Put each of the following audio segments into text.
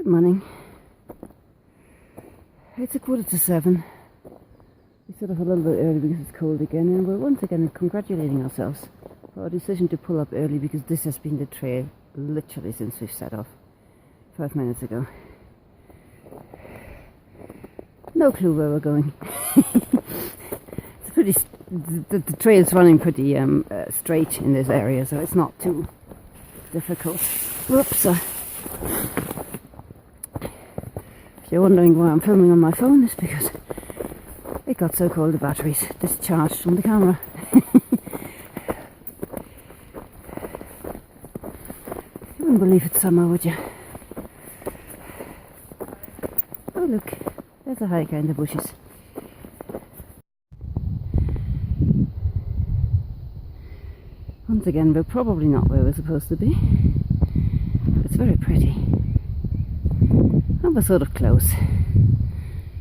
Good morning. It's 7:15. We set off a little bit early because it's cold again, and we're once again congratulating ourselves for our decision to pull up early, because this has been the trail literally since we've set off 5 minutes ago. No clue where we're going. It's pretty. The trail's running pretty straight in this area, so it's not too difficult. Whoops. If you're wondering why I'm filming on my phone, it's because it got so cold the batteries discharged from the camera. You wouldn't believe it's summer, would you? Oh look, there's a hiker in the bushes. Once again, we're probably not where we're supposed to be. It's very pretty. And we're sort of close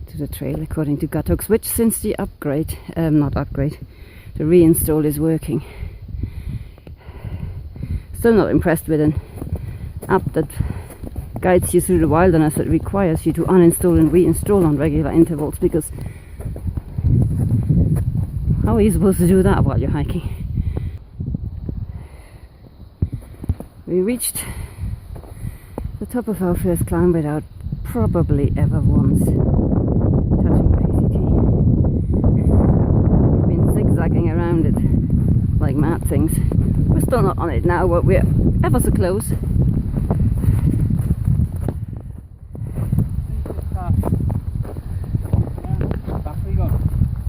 to the trail, according to Guttox, which since the upgrade, the reinstall is working. Still not impressed with an app that guides you through the wilderness that requires you to uninstall and reinstall on regular intervals, because how are you supposed to do that while you're hiking? We reached the top of our first climb without probably ever once touching the PCT. We've been zigzagging around it like mad things. We're still not on it now, but we're ever so close.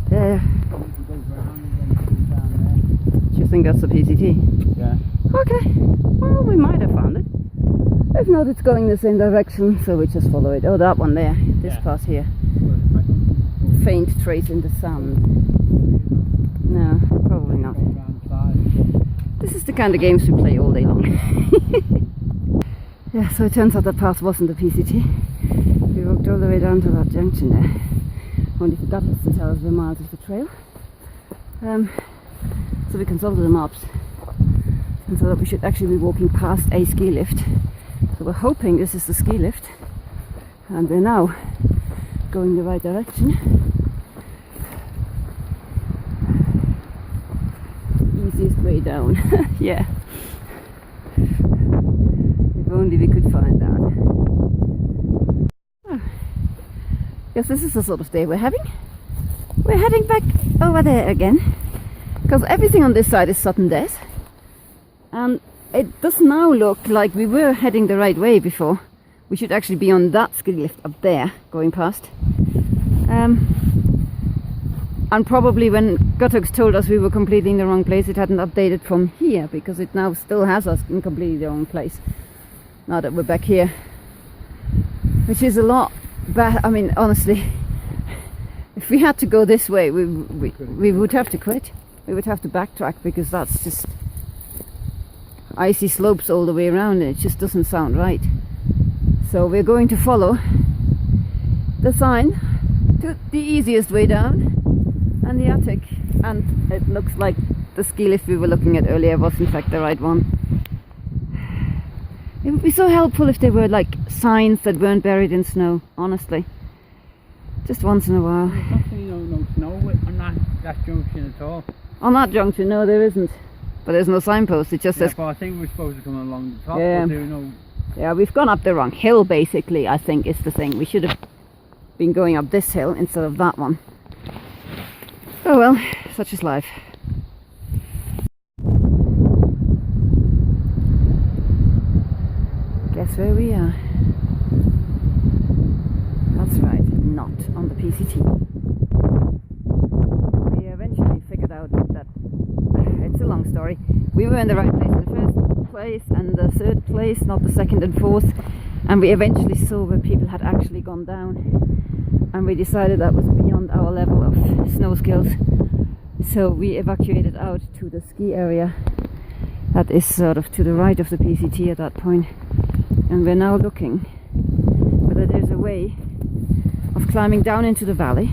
Yeah. Do you think that's the PCT? Yeah. Okay. Well, we might have found it. If not, it's going the same direction, so we just follow it. Oh, that one there. This path here. Faint trace in the sand. No, probably not. This is the kind of games we play all day long. Yeah, so it turns out that path wasn't the PCT. We walked all the way down to that junction there. Only forgot to tell us we're miles of the trail. So we consulted the maps and so that we should actually be walking past a ski lift. So we're hoping this is the ski lift, and we're now going the right direction. Easiest way down. Yeah. If only we could find that. Oh. Yes, this is the sort of day we're having. We're heading back over there again, because everything on this side is sudden death. And it does now look like we were heading the right way before. We should actually be on that ski lift up there, going past. And probably when Guttox told us we were completely in the wrong place, it hadn't updated from here, because it now still has us in completely the wrong place. Now that we're back here. Which is a lot better. I mean, honestly, if we had to go this way, we would have to quit. We would have to backtrack, because that's just icy slopes all the way around, and it just doesn't sound right. So we're going to follow the sign to the easiest way down and the attic, and it looks like the ski lift we were looking at earlier was in fact the right one. It would be so helpful if there were like signs that weren't buried in snow, honestly. Just once in a while. There's actually no snow on that junction at all. On that junction, no, there isn't. But there's no signpost, it just says... But I think we're supposed to come along the top, yeah. but there's no... Yeah, we've gone up the wrong hill, basically, I think is the thing. We should have been going up this hill instead of that one. Oh well, such is life. Guess where we are? That's right, not on the PCT. We eventually figured out that it's a long story. We were in the right place in the first place and the third place, not the second and fourth, and we eventually saw where people had actually gone down, and we decided that was beyond our level of snow skills, so we evacuated out to the ski area that is sort of to the right of the PCT at that point, and we're now looking whether there's a way of climbing down into the valley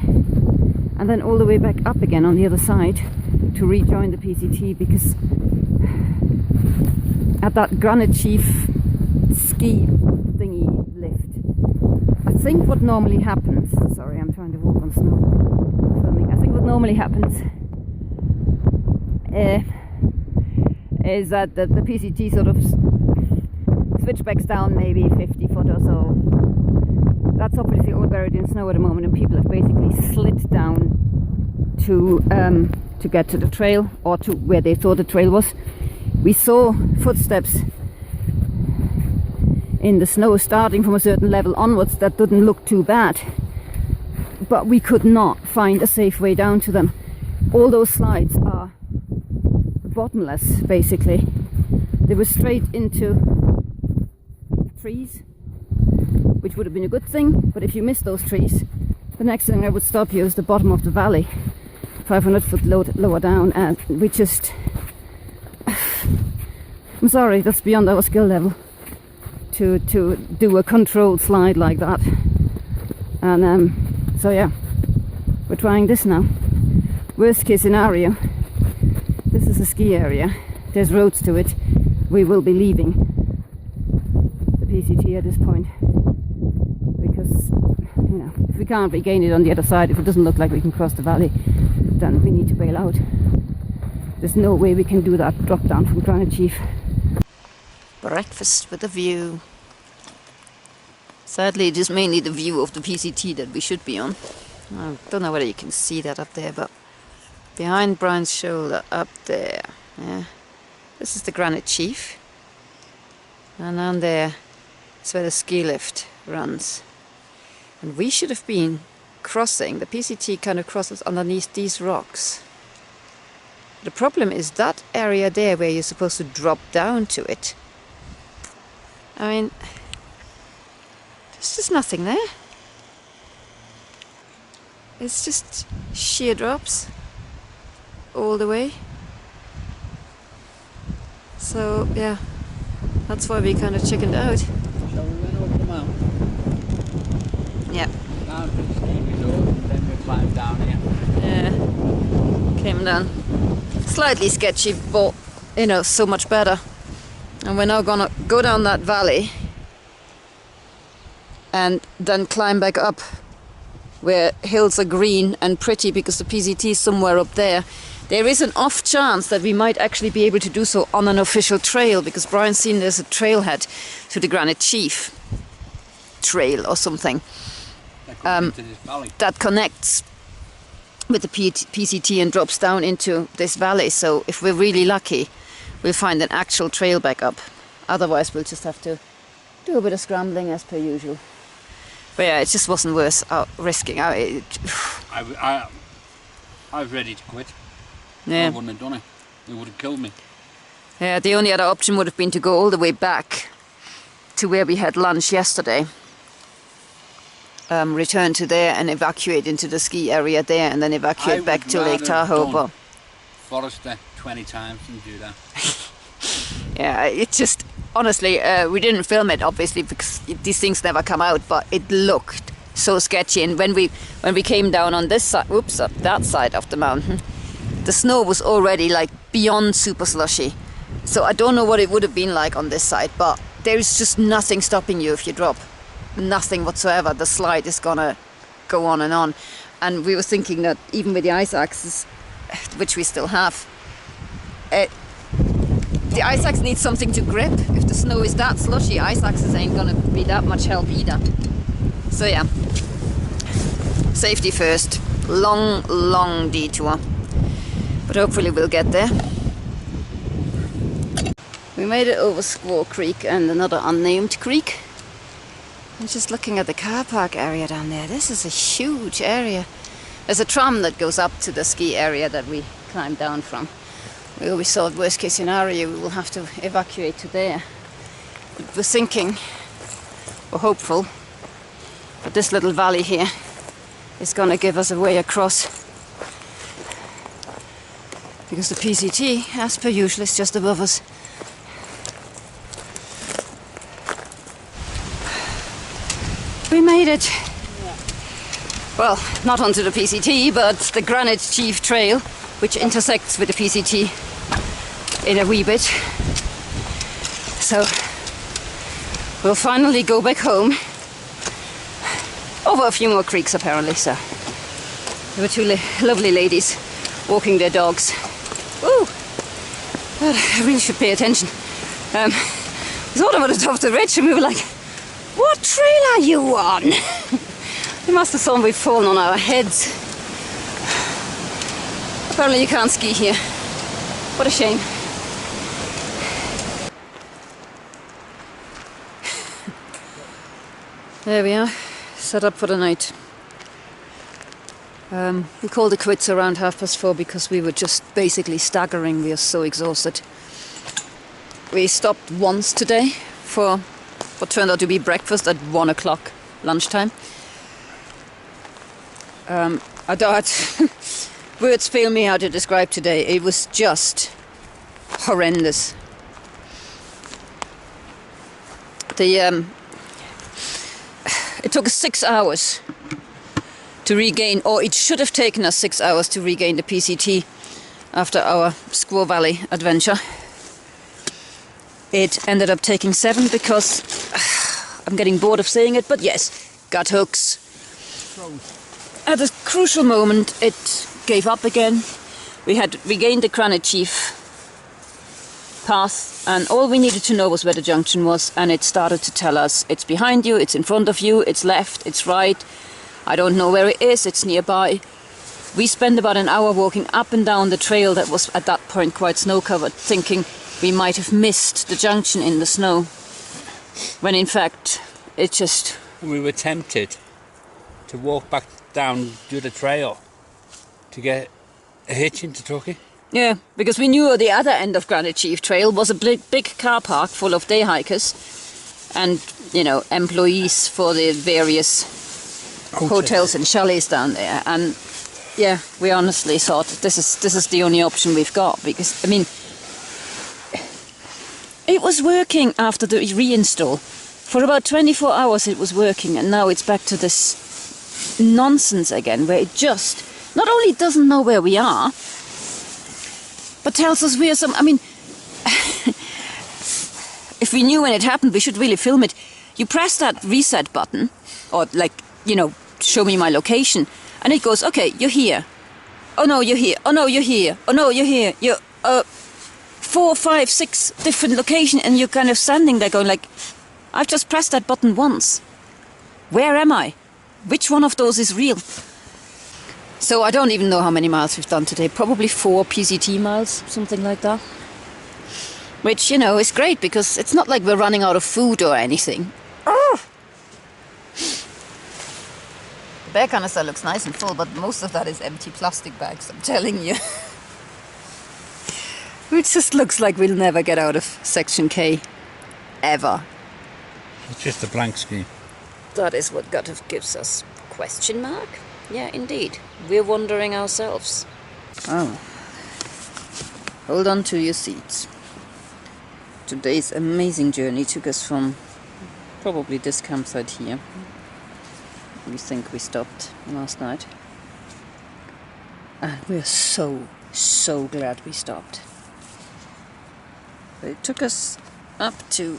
and then all the way back up again on the other side to rejoin the PCT, because at that Granite Chief ski thingy lift think what normally happens, sorry, I'm trying to walk on snow. I think what normally happens is that the PCT sort of switchbacks down maybe 50 foot or so. That's obviously all buried in snow at the moment, and people have basically slid down to get to the trail, or to where they thought the trail was. We saw footsteps in the snow starting from a certain level onwards that didn't look too bad, but we could not find a safe way down to them. All those slides are bottomless, basically. They were straight into trees, which would have been a good thing, but if you miss those trees, the next thing that would stop you is the bottom of the valley, 500 foot lower down, and we just... I'm sorry, that's beyond our skill level to do a controlled slide like that. And so yeah, we're trying this now. Worst case scenario, this is a ski area, there's roads to it, we will be leaving the PCT at this point, because, you know, if we can't regain it on the other side, if it doesn't look like we can cross the valley, then we need to bail out. There's no way we can do that drop down from Granite Chief. Breakfast with a view. Sadly, it is mainly the view of the PCT that we should be on. I don't know whether you can see that up there, but behind Brian's shoulder up there, yeah, this is the Granite Chief, and down there is where the ski lift runs. And we should have been crossing, the PCT kind of crosses underneath these rocks. The problem is that area there where you're supposed to drop down to it. I mean, there's just nothing there. It's just sheer drops all the way. So yeah, that's why we kind of chickened out. So we went up the mountain. Yeah. Down to the ski resort, and then we climbed down here. Yeah. Came down. Slightly sketchy, but you know, so much better. And we're now gonna go down that valley and then climb back up where hills are green and pretty, because the PCT is somewhere up there. There is an off chance that we might actually be able to do so on an official trail, because Brian's seen there's a trailhead to the Granite Chief trail or something that connects with the PCT and drops down into this valley. So if we're really lucky, we'll find an actual trail back up. Otherwise, we'll just have to do a bit of scrambling as per usual. But yeah, it just wasn't worth risking. I was ready to quit. Yeah. I wouldn't have done it. It would have killed me. Yeah, the only other option would have been to go all the way back to where we had lunch yesterday. Return to there and evacuate into the ski area there, and then evacuate back to Lake Tahoe. But Forrester 20 times and do that. yeah, it just, honestly, we didn't film it obviously because these things never come out, but it looked so sketchy. And when we came down on this side, that side of the mountain, the snow was already like beyond super slushy. So I don't know what it would have been like on this side, but there is just nothing stopping you if you drop. Nothing whatsoever. The slide is gonna go on. And we were thinking that even with the ice axes, which we still have, the ice axe needs something to grip. If the snow is that slushy, ice axes ain't gonna be that much help either. So yeah, safety first. Long detour, but hopefully we'll get there. We made it over Squaw Creek and another unnamed creek. I'm just looking at the car park area down there. This is a huge area. There's a tram that goes up to the ski area that we climbed down from. We always thought worst case scenario we will have to evacuate to there. But we're thinking, we're hopeful, that this little valley here is going to give us a way across. Because the PCT, as per usual, is just above us. We made it. Well, not onto the PCT, but the Granite Chief Trail, which intersects with the PCT in a wee bit. So we'll finally go back home over a few more creeks apparently. So there were two lovely ladies walking their dogs. Woo! God, I really should pay attention. We thought about the top of the ridge and we were like, what trail are you on? They must have thought we'd fallen on our heads. Apparently you can't ski here. What a shame. There we are, set up for the night. We called it quits around 4:30 because we were just basically staggering. We are so exhausted. We stopped once today for what turned out to be breakfast at 1 o'clock lunchtime. I thought words fail me how to describe today. It was just horrendous. It took us 6 hours to regain, or it should have taken us 6 hours to regain the PCT after our Squaw Valley adventure. It ended up taking 7 because I'm getting bored of saying it, but yes, gut hooks. At a crucial moment, it gave up again. We had regained the Granite Chief path, and all we needed to know was where the junction was, and it started to tell us it's behind you, it's in front of you, it's left, it's right. I don't know where it is, it's nearby. We spent about an hour walking up and down the trail that was at that point quite snow-covered, thinking we might have missed the junction in the snow, when in fact it just... We were tempted to walk back down to the trail to get a hitch into Truckee. Yeah, because we knew the other end of Granite Chief Trail was a big car park full of day hikers and, you know, employees for the various hotels and chalets down there. And yeah, we honestly thought this is the only option we've got, because I mean, it was working after the reinstall. For about 24 hours it was working, and now it's back to this nonsense again, where it just not only doesn't know where we are, but tells us we are some... I mean, if we knew when it happened, we should really film it. You press that reset button, or like, you know, show me my location, and it goes, okay, you're here. Oh no, you're here. Oh no, you're here. Oh no, you're here. You're 4, 5, 6 different locations, and you're kind of standing there going like, I've just pressed that button once. Where am I? Which one of those is real? So I don't even know how many miles we've done today. Probably 4 PCT miles, something like that. Which, you know, is great because it's not like we're running out of food or anything. Oh! The bear canister looks nice and full, but most of that is empty plastic bags, I'm telling you. It just looks like we'll never get out of Section K. Ever. It's just a blank scheme. That is what Guthook gives us. Question mark? Yeah, indeed. We're wondering ourselves. Oh. Hold on to your seats. Today's amazing journey took us from probably this campsite here. We think we stopped last night. And we're so glad we stopped. But it took us up to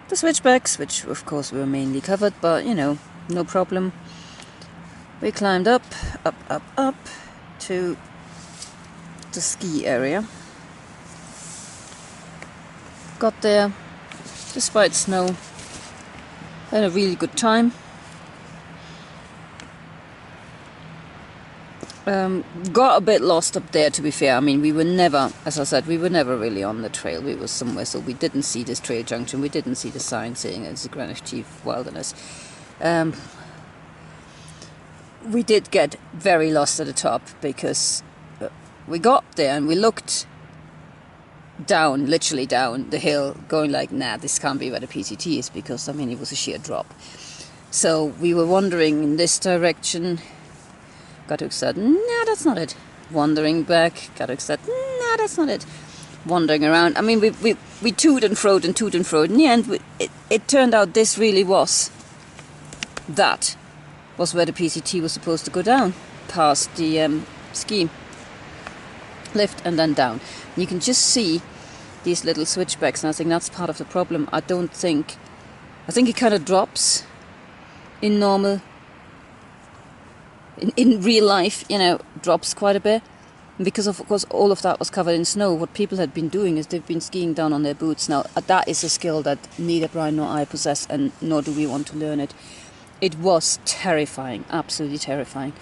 the switchbacks, which of course were mainly covered, but you know, no problem. We climbed up to the ski area. Got there despite snow. Had a really good time. Got a bit lost up there, to be fair. I mean, we were never, as I said, we were never really on the trail. We were somewhere, so we didn't see this trail junction. We didn't see the sign saying it's the Granite Chief Wilderness. We did get very lost at the top because we got there and we looked down, literally down the hill, going like, nah, this can't be where the PCT is, because, I mean, it was a sheer drop. So we were wandering in this direction. Guthook said, nah, that's not it. Wandering back, Guthook said, nah, that's not it. Wandering around. I mean, we toed and froed and toed and froed. In the end, it turned out this really was. That was where the PCT was supposed to go down, past the ski lift and then down. And you can just see these little switchbacks, and I think that's part of the problem. I don't think I think it kind of drops in normal, in real life, you know, drops quite a bit. And because of course all of that was covered in snow, what people had been doing is they've been skiing down on their boots. Now that is a skill that neither Brian nor I possess, and nor do we want to learn it. It was terrifying, absolutely terrifying.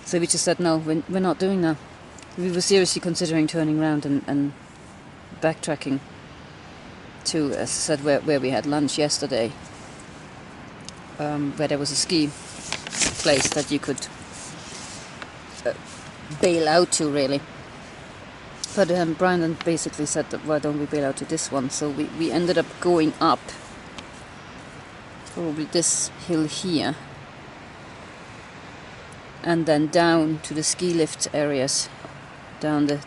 So we just said, no, we're not doing that. We were seriously considering turning around and backtracking to, as I said, where we had lunch yesterday, where there was a ski place that you could bail out to, really. But Brian then basically said that why don't we bail out to this one? So we ended up going up probably this hill here, and then down to the ski lift areas, down the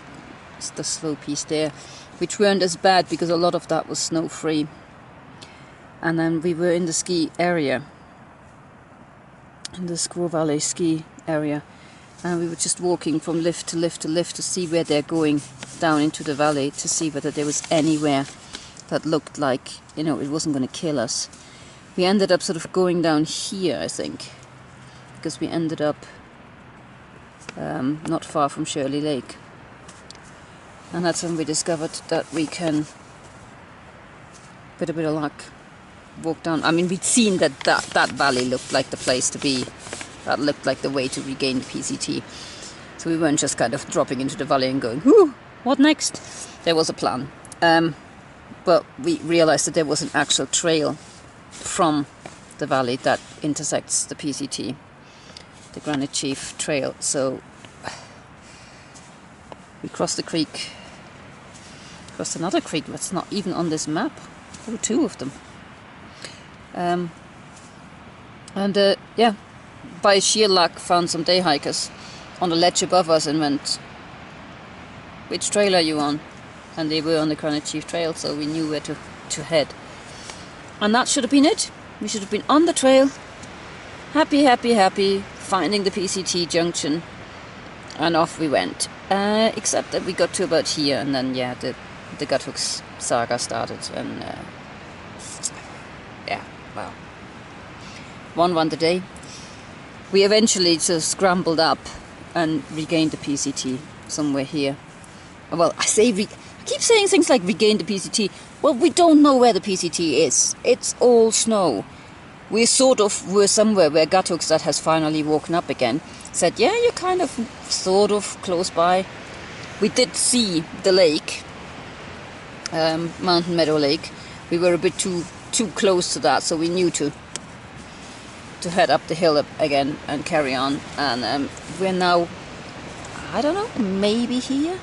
slow piece there, which weren't as bad because a lot of that was snow free. And then we were in the ski area, in the Squaw Valley ski area, and we were just walking from lift to lift to lift to see where they're going down into the valley, to see whether there was anywhere that looked like, you know, it wasn't going to kill us. We ended up sort of going down here, I think, because we ended up not far from Shirley Lake. And that's when we discovered that we can, with a bit of luck, walk down. I mean, we'd seen that valley looked like the place to be. That looked like the way to regain the PCT. So we weren't just kind of dropping into the valley and going, whoo, what next? There was a plan. But we realized that there was an actual trail from the valley that intersects the PCT, the Granite Chief Trail. So we crossed the creek, crossed another creek that's not even on this map. There were two of them. Yeah, by sheer luck found some day hikers on the ledge above us and went, which trail are you on? And they were on the Granite Chief Trail, so we knew where to head. And that should have been it. We should have been on the trail, happy, finding the PCT junction, and off we went. Except that we got to about here, and then yeah, the Guthooks saga started, and yeah, well, one the day. We eventually just scrambled up and regained the PCT somewhere here. Well, I keep saying things like regained the PCT. Well, we don't know where the PCT is. It's all snow. We sort of were somewhere where Guthooks, that has finally woken up again, said, yeah, you're kind of sort of close by. We did see the lake, Mountain Meadow Lake. We were a bit too close to that, so we knew to head up the hill again and carry on. And we're now, I don't know, maybe here?